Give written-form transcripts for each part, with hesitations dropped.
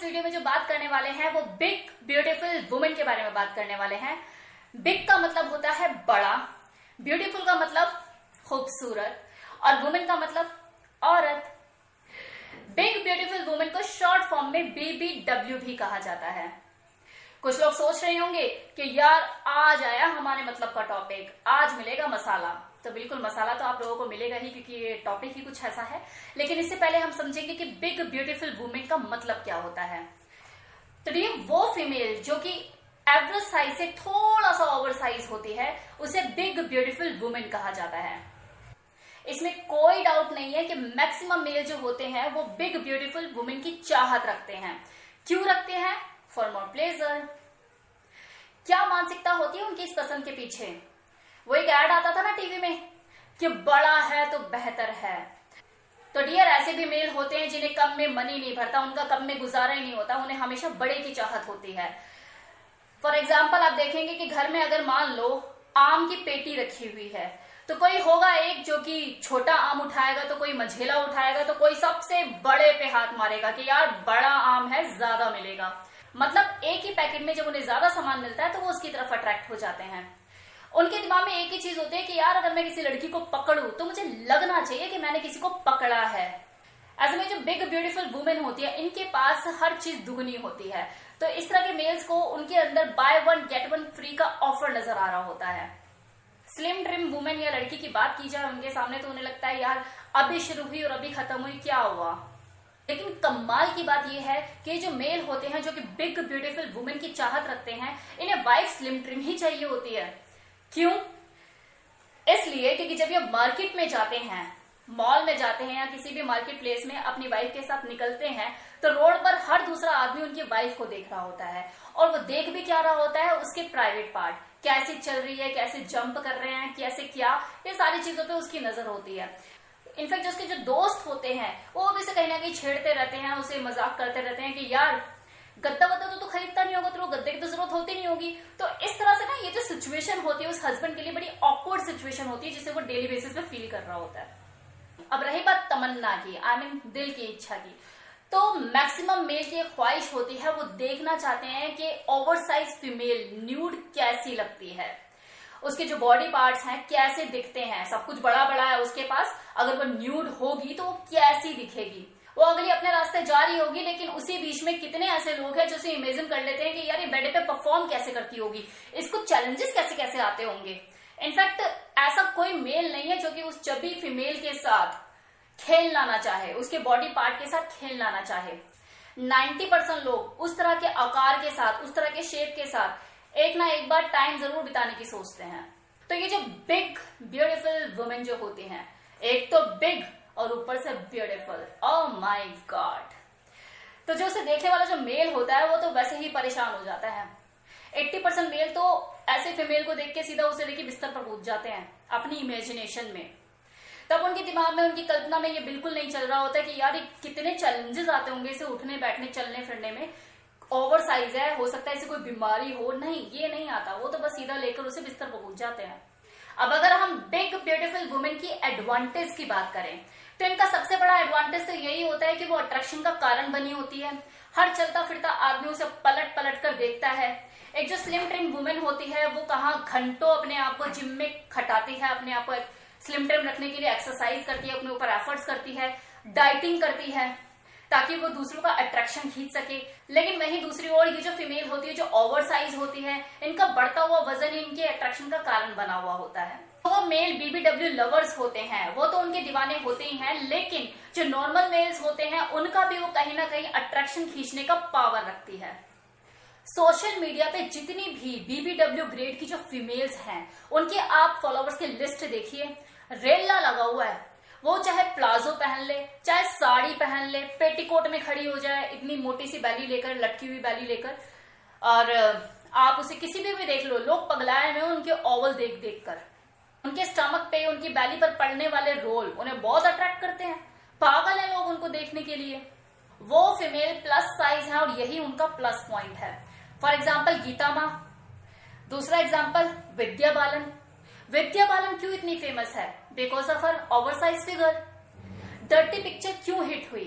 इस वीडियो में जो बात करने वाले हैं वो बिग ब्यूटीफुल वुमेन के बारे में बात करने वाले हैं। बिग का मतलब होता है बड़ा, ब्यूटीफुल का मतलब खूबसूरत और वुमेन का मतलब औरत। बिग ब्यूटीफुल वुमेन को शॉर्ट फॉर्म में BBW भी कहा जाता है। कुछ लोग सोच रहे होंगे कि यार आज आया हमारे मतलब का टॉपिक, आज मिलेगा मसाला। तो बिल्कुल मसाला तो आप लोगों को मिलेगा ही, क्योंकि ये टॉपिक ही कुछ ऐसा है। लेकिन इससे पहले हम समझेंगे कि बिग ब्यूटीफुल वुमेन का मतलब क्या होता है। तो ये वो फीमेल जो कि एवरेज साइज से थोड़ा सा ओवर साइज होती है, उसे बिग ब्यूटीफुल वुमेन कहा जाता है। इसमें कोई डाउट नहीं है कि मैक्सिमम मेल जो होते हैं वो बिग ब्यूटीफुल वुमेन की चाहत रखते हैं। क्यों रखते हैं? For more pleasure. क्या मानसिकता होती है उनकी इस पसंद के पीछे? वो एक ऐड आता था ना टीवी में कि बड़ा है तो बेहतर है। तो डियर, ऐसे भी मेल होते हैं जिन्हें कम में मनी नहीं भरता, उनका कम में गुजारा ही नहीं होता, उन्हें हमेशा बड़े की चाहत होती है। फॉर एग्जाम्पल आप देखेंगे कि घर में अगर मान लो आम की पेटी रखी हुई है, तो कोई होगा एक जो कि छोटा आम उठाएगा, तो कोई मझेला उठाएगा, तो कोई सबसे बड़े पे हाथ मारेगा कि यार बड़ा आम है, ज्यादा मिलेगा। मतलब एक ही पैकेट में जब उन्हें ज्यादा सामान मिलता है तो वो उसकी तरफ अट्रैक्ट हो जाते हैं। उनके दिमाग में एक ही चीज होती है कि यार अगर मैं किसी लड़की को पकड़ूं तो मुझे लगना चाहिए कि मैंने किसी को पकड़ा है। ऐसे में जो बिग ब्यूटीफुल वुमेन होती है, इनके पास हर चीज दुगनी होती है। तो इस तरह के मेल्स को उनके अंदर by one get one free का ऑफर नजर आ रहा होता है। स्लिम ट्रिम वुमेन या लड़की की बात की जाए उनके सामने तो उन्हें लगता है यार अभी शुरू हुई और अभी खत्म हुई, क्या हुआ। लेकिन कमाल की बात यह है कि जो मेल होते हैं जो कि बिग ब्यूटीफुल वुमेन की चाहत रखते हैं, इन्हें वाइफ स्लिम ट्रिम ही चाहिए होती है। क्यों? इसलिए क्योंकि जब ये मार्केट में जाते हैं, मॉल में जाते हैं या किसी भी मार्केट प्लेस में अपनी वाइफ के साथ निकलते हैं, तो रोड पर हर दूसरा आदमी उनकी वाइफ को देख रहा होता है। और वो देख भी क्या रहा होता है? उसके प्राइवेट पार्ट, कैसे चल रही है, कैसे जंप कर रहे हैं, कैसे क्या, ये सारी चीजों पे उसकी नजर होती है। इनफैक्ट उसके जो दोस्त होते हैं वो भी से कहीं ना कहीं छेड़ते रहते हैं, उसे मजाक करते रहते हैं कि यार गद्दा वद्दा तो खरीदता नहीं होगा, तो गद्दे की तो जरूरत होती नहीं होगी। तो इस तरह से ना ये जो सिचुएशन होती है उस हस्बैंड के लिए बड़ी ऑकवर्ड सिचुएशन होती है, जिसे वो डेली बेसिस पे फील कर रहा होता है। अब रही बात तमन्ना की, आई मीन दिल की इच्छा की, तो मैक्सिमम मेल की एक ख्वाहिश होती है, वो देखना चाहते हैं कि ओवर साइज फीमेल न्यूड कैसी लगती है, उसके जो बॉडी पार्ट्स हैं कैसे दिखते हैं। सब कुछ बड़ा बड़ा है उसके पास, अगर वो न्यूड होगी तो वो कैसी दिखेगी। वो अगली अपने रास्ते जा रही होगी, लेकिन उसी बीच में कितने ऐसे लोग हैं जो उसे इमेजिन कर लेते हैं कि यार ये बेड पे परफॉर्म कैसे करती होगी, इसको चैलेंजेस कैसे कैसे आते होंगे। इनफैक्ट ऐसा कोई मेल नहीं है जो कि उस चबी फीमेल के साथ खेलना ना चाहे, उसके बॉडी पार्ट के साथ खेलना ना चाहे। 90% लोग उस तरह के आकार के साथ, उस तरह के शेप के साथ एक ना एक बार टाइम जरूर बिताने की सोचते हैं। तो ये जो बिग ब्यूटीफुल वुमेन जो होती हैं, एक तो बिग और ऊपर से ब्यूटीफुल, ओह माय गॉड। तो जो उसे देखने वाला जो मेल होता है वो तो वैसे ही परेशान हो जाता है। 80% मेल तो ऐसे फीमेल को देख के सीधा उसे लेके बिस्तर पर कूद जाते हैं अपनी इमेजिनेशन में। तब उनके दिमाग में, उनकी कल्पना में ये बिल्कुल नहीं चल रहा होता है कि यार ये कितने चैलेंजेस आते होंगे इसे उठने बैठने चलने फिरने में। ओवर साइज है, हो सकता है इसे कोई बीमारी हो, नहीं ये नहीं आता। वो तो बस सीधा लेकर उसे बिस्तर पर कूद जाते हैं। अब अगर हम बिग ब्यूटीफुल वुमेन की एडवांटेज की बात करें तो इनका सबसे बड़ा एडवांटेज तो यही होता है कि वो अट्रैक्शन का कारण बनी होती है। हर चलता फिरता आदमी उसे पलट पलट कर देखता है। एक जो स्लिम ट्रिम वुमेन होती है वो कहाँ घंटों अपने आप को जिम में खटाती है, अपने आप को स्लिम ट्रिम रखने के लिए एक्सरसाइज करती है, अपने ऊपर एफर्ट्स करती है, डाइटिंग करती है ताकि वो दूसरों का अट्रैक्शन खींच सके। लेकिन वहीं दूसरी ओर ये जो फीमेल होती है जो ओवर साइज होती है, इनका बढ़ता हुआ वजन इनके अट्रैक्शन का कारण बना हुआ होता है। वो मेल BBW लवर्स होते हैं, वो तो उनके दीवाने होते ही हैं, लेकिन जो नॉर्मल मेल्स होते हैं उनका भी वो कहीं ना कहीं अट्रैक्शन खींचने का पावर रखती है। सोशल मीडिया पे जितनी भी BBW ग्रेड की जो फीमेल्स हैं उनके आप फॉलोवर्स की लिस्ट देखिए, रेला लगा हुआ है। वो चाहे प्लाजो पहन ले, चाहे साड़ी पहन ले, पेटीकोट में खड़ी हो जाए इतनी मोटी सी बैली लेकर, लटकी हुई बैली लेकर, और आप उसे किसी भी देख लो, लोग पगलाए हुए उनके ओवल देख देख कर। उनके स्टमक पे, उनकी बैली पर पड़ने वाले रोल उन्हें बहुत अट्रैक्ट करते हैं। पागल है लोग उनको देखने के लिए। वो फीमेल प्लस साइज है और यही उनका प्लस पॉइंट है। फॉर एग्जाम्पल गीता माँ, दूसरा एग्जाम्पल विद्या बालन। विद्या बालन क्यों इतनी फेमस है? Because of her over size figure. Dirty picture क्यों हिट हुई?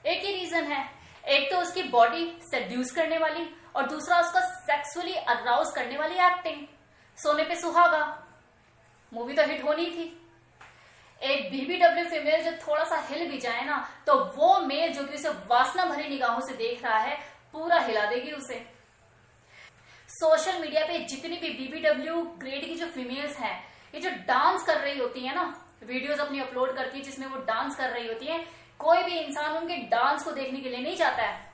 एक ही रीजन है, एक तो उसकी बॉडी सेड्यूस करने वाली और दूसरा उसका सेक्सुअली अराउज करने वाली एक्टिंग। सोने पे सुहागा मूवी तो हिट होनी थी। एक BBW फीमेल जो थोड़ा सा हिल भी जाए ना तो वो मेल जो कि उसे वासना भरी निगाहों से देख रहा है पूरा हिला देगी उसे। सोशल मीडिया पे जितनी भी BBW ग्रेड की जो फीमेल्स हैं, ये जो डांस कर रही होती है ना, वीडियोस अपनी अपलोड करती है जिसमें वो डांस कर रही होती है, कोई भी इंसान उनके डांस को देखने के लिए नहीं जाता है।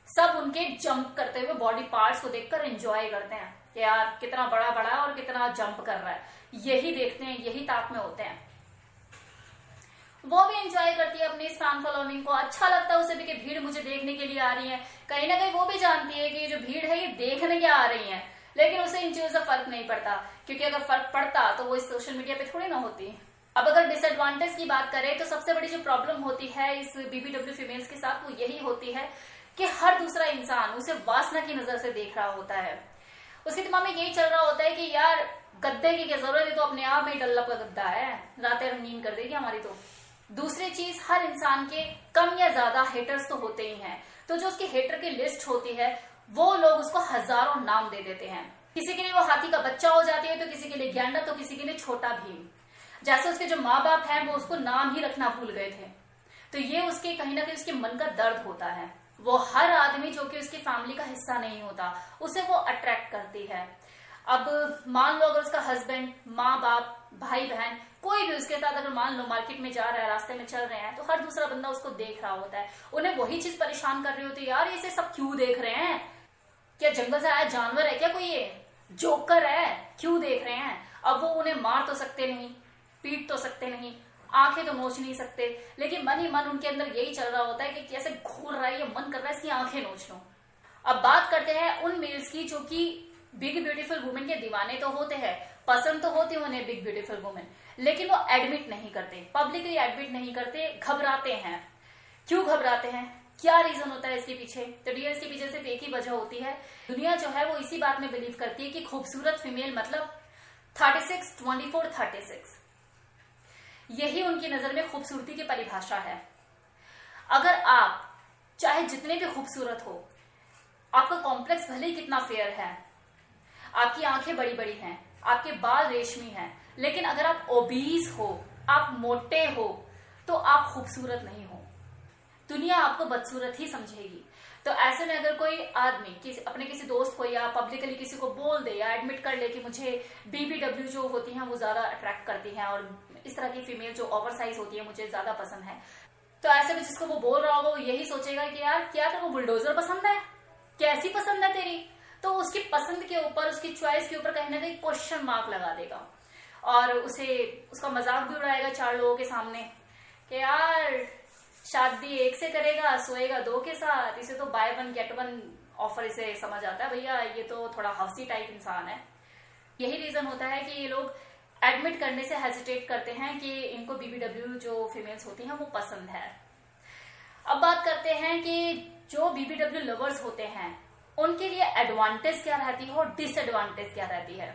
सब उनके जंप करते हुए बॉडी पार्ट्स को देखकर एंजॉय करते हैं कि यार कितना बड़ा बड़ा और कितना जंप कर रहा है, यही देखते हैं, यही ताक में होते हैं। वो भी एंजॉय करती है अपनी इस फैन फॉलोइंग को, अच्छा लगता है उसे भी कि भीड़ मुझे देखने के लिए आ रही है। कहीं ना कहीं वो भी जानती है कि ये जो भीड़ है ये देखने क्या आ रही है, लेकिन उसे इन चीजों से फर्क नहीं पड़ता, क्योंकि अगर फर्क पड़ता तो वो इस सोशल मीडिया पे थोड़ी ना होती। अब अगर डिसएडवांटेज की बात करें तो सबसे बड़ी जो प्रॉब्लम होती है इस BBW फीमेल्स के साथ वो यही होती है कि हर दूसरा इंसान उसे वासना की नजर से देख रहा होता है। उसके दिमाग में यही चल रहा होता है कि यार गद्दे की क्या जरूरत है, तो अपने आप में डल्ला का गद्दा है, रातें रंगीन कर देगी हमारी। तो दूसरी चीज, हर इंसान के कम या ज्यादा हेटर्स तो होते ही हैं, तो जो उसकी हेटर की लिस्ट होती है वो लोग उसको हजारों नाम दे देते हैं। किसी के लिए वो हाथी का बच्चा हो जाती है, तो किसी के लिए गैंडा, तो किसी के लिए छोटा भीम। जैसे उसके जो माँ बाप हैं वो उसको नाम ही रखना भूल गए थे, तो ये उसके कहीं ना कहीं उसके मन का दर्द होता है। वो हर आदमी जो कि उसकी फैमिली का हिस्सा नहीं होता उसे वो अट्रैक्ट करती है। अब मान लो अगर उसका हस्बैंड, माँ बाप, भाई बहन, कोई भी उसके साथ अगर मान लो मार्केट में जा रहा है, रास्ते में चल रहे हैं, तो हर दूसरा बंदा उसको देख रहा होता है। उन्हें वही चीज परेशान कर रही होती है, यार इसे सब क्यों देख रहे हैं, क्या जंगल से आया जानवर है क्या, कोई ये जोकर है, क्यों देख रहे हैं। अब वो उन्हें मार तो सकते नहीं, पीट तो सकते नहीं, आंखें तो नोच नहीं सकते, लेकिन मन ही मन उनके अंदर यही चल रहा होता है कि कैसे घूर रहा है, ये मन कर रहा है इसकी आंखें नोच लो। अब बात करते हैं उन मेल्स की जो कि बिग ब्यूटीफुल वुमेन के दीवाने तो होते हैं, पसंद तो होती है उन्हें बिग ब्यूटीफुल वुमेन, लेकिन वो एडमिट नहीं करते, पब्लिकली एडमिट नहीं करते, घबराते हैं। क्यों घबराते हैं, क्या रीजन होता है इसके पीछे? तो डियर, इसके पीछे सिर्फ एक ही वजह होती है। दुनिया जो है वो इसी बात में बिलीव करती है कि खूबसूरत फीमेल मतलब 36, 24, 36, यही उनकी नजर में खूबसूरती की परिभाषा है। अगर आप चाहे जितने भी खूबसूरत हो, आपका कॉम्प्लेक्स भले ही कितना फेयर है, आपकी आंखें बड़ी बड़ी हैं, आपके बाल रेशमी हैं, लेकिन अगर आप ओबीस हो, आप मोटे हो, तो आप खूबसूरत नहीं हो, दुनिया आपको बदसूरत ही समझेगी। तो ऐसे में अगर कोई आदमी अपने किसी दोस्त को या पब्लिकली किसी को बोल दे या एडमिट कर ले कि मुझे BBW जो होती हैं वो ज्यादा अट्रैक्ट करती हैं और इस तरह की फीमेल जो ओवर साइज होती है मुझे ज्यादा पसंद है, तो ऐसे में जिसको वो बोल रहा होगा वो यही सोचेगा कि यार क्या तेरे को बुलडोजर पसंद है, कैसी पसंद है तेरी। तो उसकी पसंद के ऊपर, उसकी चॉइस के ऊपर कहीं ना कहीं क्वेश्चन मार्क लगा देगा और उसका मजाक भी उड़ाएगा 4 लोगों के सामने कि यार शादी एक से करेगा, सोएगा 2 के साथ, इसे तो बाय 1 गेट 1 ऑफर इसे समझ आता है, भैया ये तो थोड़ा हवसी टाइप इंसान है। यही रीजन होता है कि ये लोग एडमिट करने से हेजिटेट करते हैं कि इनको BBW जो फीमेल्स होती हैं वो पसंद है। अब बात करते हैं कि जो BBW लवर्स होते हैं उनके लिए एडवांटेज क्या रहती है और डिसएडवांटेज क्या रहती है।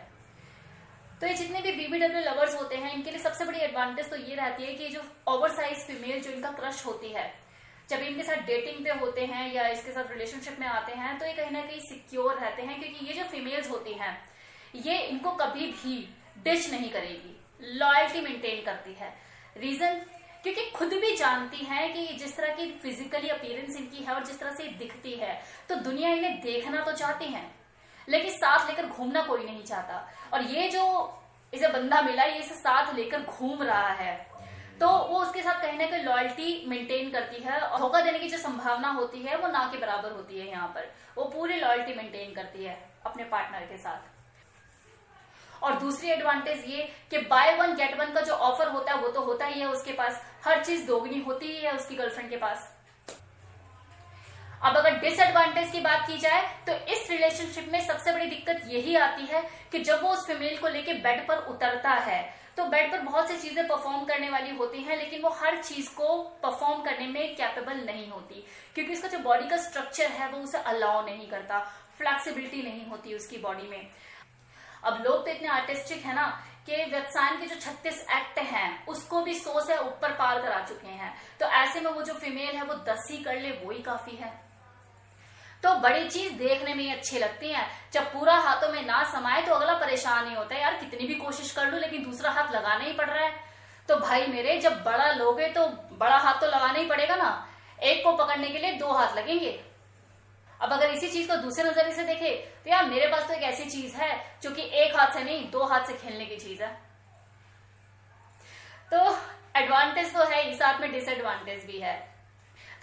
तो ये जितने भी BBW लवर्स होते हैं इनके लिए सबसे बड़ी एडवांटेज तो ये रहती है कि जो ओवरसाइज फीमेल जो इनका क्रश होती है, जब इनके साथ डेटिंग पे होते हैं या इसके साथ रिलेशनशिप में आते हैं तो ये कहीं ना कहीं सिक्योर रहते हैं, क्योंकि ये जो फीमेल्स होती हैं ये इनको कभी भी डिच नहीं करेगी, लॉयल्टी मेंटेन करती है। रीजन, क्योंकि खुद भी जानती है कि जिस तरह की फिजिकली अपीयरेंस इनकी है और जिस तरह से दिखती है तो दुनिया इन्हें देखना तो चाहती है, लेकिन साथ लेकर घूमना कोई नहीं चाहता। और ये जो इसे बंदा मिला, ये इसे साथ लेकर घूम रहा है, तो वो उसके साथ कहीं ना कहीं लॉयल्टी मेंटेन करती है और धोखा देने की जो संभावना होती है वो ना के बराबर होती है। यहाँ पर वो पूरी लॉयल्टी मेंटेन करती है अपने पार्टनर के साथ। और दूसरी एडवांटेज ये कि बाय 1 गेट 1 का जो ऑफर होता है वो तो होता ही है उसके पास, हर चीज दोगुनी होती ही है उसकी गर्लफ्रेंड के पास। अब अगर डिसएडवांटेज की बात की जाए तो इस रिलेशनशिप में सबसे बड़ी दिक्कत यही आती है कि जब वो उस फीमेल को लेके बेड पर उतरता है तो बेड पर बहुत सी चीजें परफॉर्म करने वाली होती हैं, लेकिन वो हर चीज को परफॉर्म करने में कैपेबल नहीं होती, क्योंकि उसका जो बॉडी का स्ट्रक्चर है वो उसे अलाउ नहीं करता, फ्लेक्सिबिलिटी नहीं होती उसकी बॉडी में। अब लोग तो इतने आर्टिस्टिक है ना कि वेबसाइट के जो 36 एक्ट हैं उसको भी 100 से ऊपर पार करा चुके हैं, तो ऐसे में वो जो फीमेल है वो 10 ही कर ले वो ही काफी है। तो बड़ी चीज देखने में ही अच्छी लगती है। जब पूरा हाथों में ना समाये तो अगला परेशान ही होता है, यार कितनी भी कोशिश कर लूं लेकिन दूसरा हाथ लगाना ही पड़ रहा है। तो भाई मेरे, जब बड़ा लोगे तो बड़ा हाथ तो लगाना ही पड़ेगा ना, एक को पकड़ने के लिए 2 हाथ लगेंगे। अब अगर इसी चीज को दूसरे नजरिए से देखे तो यार मेरे पास तो एक ऐसी चीज है जो कि एक हाथ से नहीं 2 हाथ से खेलने की चीज है। तो एडवांटेज तो है ही, साथ में डिसएडवांटेज भी है।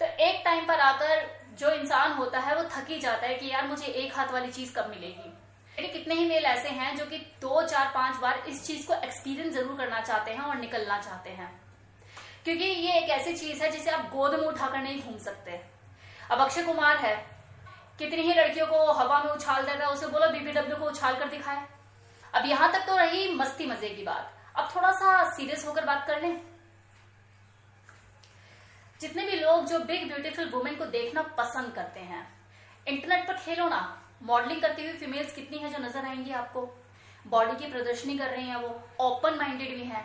तो एक टाइम पर आकर जो इंसान होता है वो थक ही जाता है कि यार मुझे एक हाथ वाली चीज कब मिलेगी। लेकिन कितने ही मेल ऐसे हैं जो कि 2, 4, 5 बार इस चीज को एक्सपीरियंस जरूर करना चाहते हैं और निकलना चाहते हैं, क्योंकि ये एक ऐसी चीज है जिसे आप गोद में उठाकर नहीं घूम सकते। अब अक्षय कुमार है, कितनी ही लड़कियों को हवा में उछाल देता है, उसे बोलो BBW को उछाल कर दिखाए। अब यहां तक तो रही मस्ती मजे की बात, अब थोड़ा सा सीरियस होकर बात कर लें। जितने भी लोग जो बिग ब्यूटीफुल वुमेन को देखना पसंद करते हैं, इंटरनेट पर खेलो ना, मॉडलिंग करती हुई फीमेल्स कितनी है जो नजर आएंगी आपको। बॉडी की प्रदर्शनी कर रही हैं, वो ओपन माइंडेड भी हैं।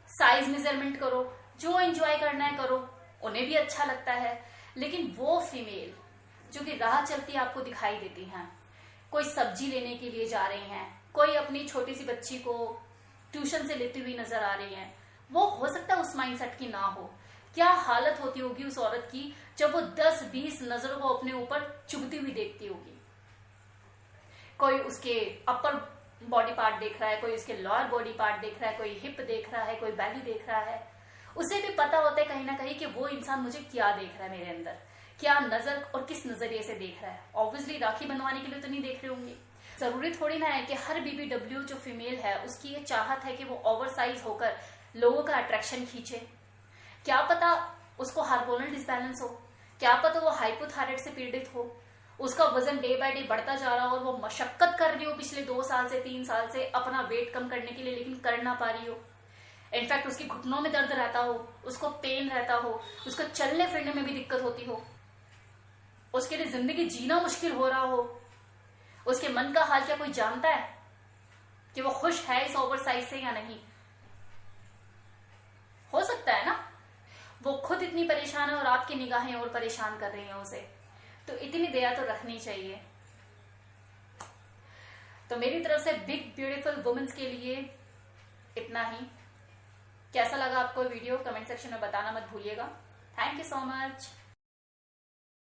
साइज मेजरमेंट करो, जो एंजॉय करना है करो, उन्हें भी अच्छा लगता है। लेकिन वो फीमेल जो कि राह चलती आपको दिखाई देती हैं, कोई सब्जी लेने के लिए जा रही हैं, कोई अपनी छोटी सी बच्ची को ट्यूशन से लेती हुई नजर आ रही हैं, वो हो सकता है उस माइंडसेट की ना हो। क्या हालत होती होगी उस औरत की जब वो 10-20 नजरों को अपने ऊपर चुभती हुई देखती होगी। कोई उसके अपर बॉडी पार्ट देख रहा है, कोई उसके लोअर बॉडी पार्ट देख रहा है, कोई हिप देख रहा है, कोई बैली देख रहा है। उसे भी पता होता है कहीं ना कहीं कि वो इंसान मुझे क्या देख रहा है, मेरे अंदर क्या नजर और किस नजरिए से देख रहा है। ऑब्वियसली राखी बंधवाने के लिए तो नहीं देख रहे होंगे। जरूरी थोड़ी ना है कि हर BBW जो फीमेल है उसकी ये चाहत है कि वो ओवरसाइज होकर लोगों का अट्रैक्शन खींचे। क्या पता उसको हार्मोनल डिसबैलेंस हो, क्या पता वो हाइपोथायराइड से पीड़ित हो, उसका वजन डे बाय डे बढ़ता जा रहा हो और वो मशक्कत कर रही हो पिछले 2 साल से 3 साल से अपना वेट कम करने के लिए, लेकिन कर ना पा रही हो। इनफैक्ट उसकी घुटनों में दर्द रहता हो, उसको पेन रहता हो, उसको चलने फिरने में भी दिक्कत होती हो, उसके लिए जिंदगी जीना मुश्किल हो रहा हो। उसके मन का हाल क्या कोई जानता है कि वो खुश है इस ओवरसाइज से या नहीं? हो सकता है ना, वो खुद इतनी परेशान है और आपकी निगाहें और परेशान कर रही हैं उसे। तो इतनी दया तो रखनी चाहिए। तो मेरी तरफ से बिग ब्यूटीफुल वुमेन्स के लिए इतना ही। कैसा लगा आपको वीडियो कमेंट सेक्शन में बताना मत भूलिएगा। Thank you so much.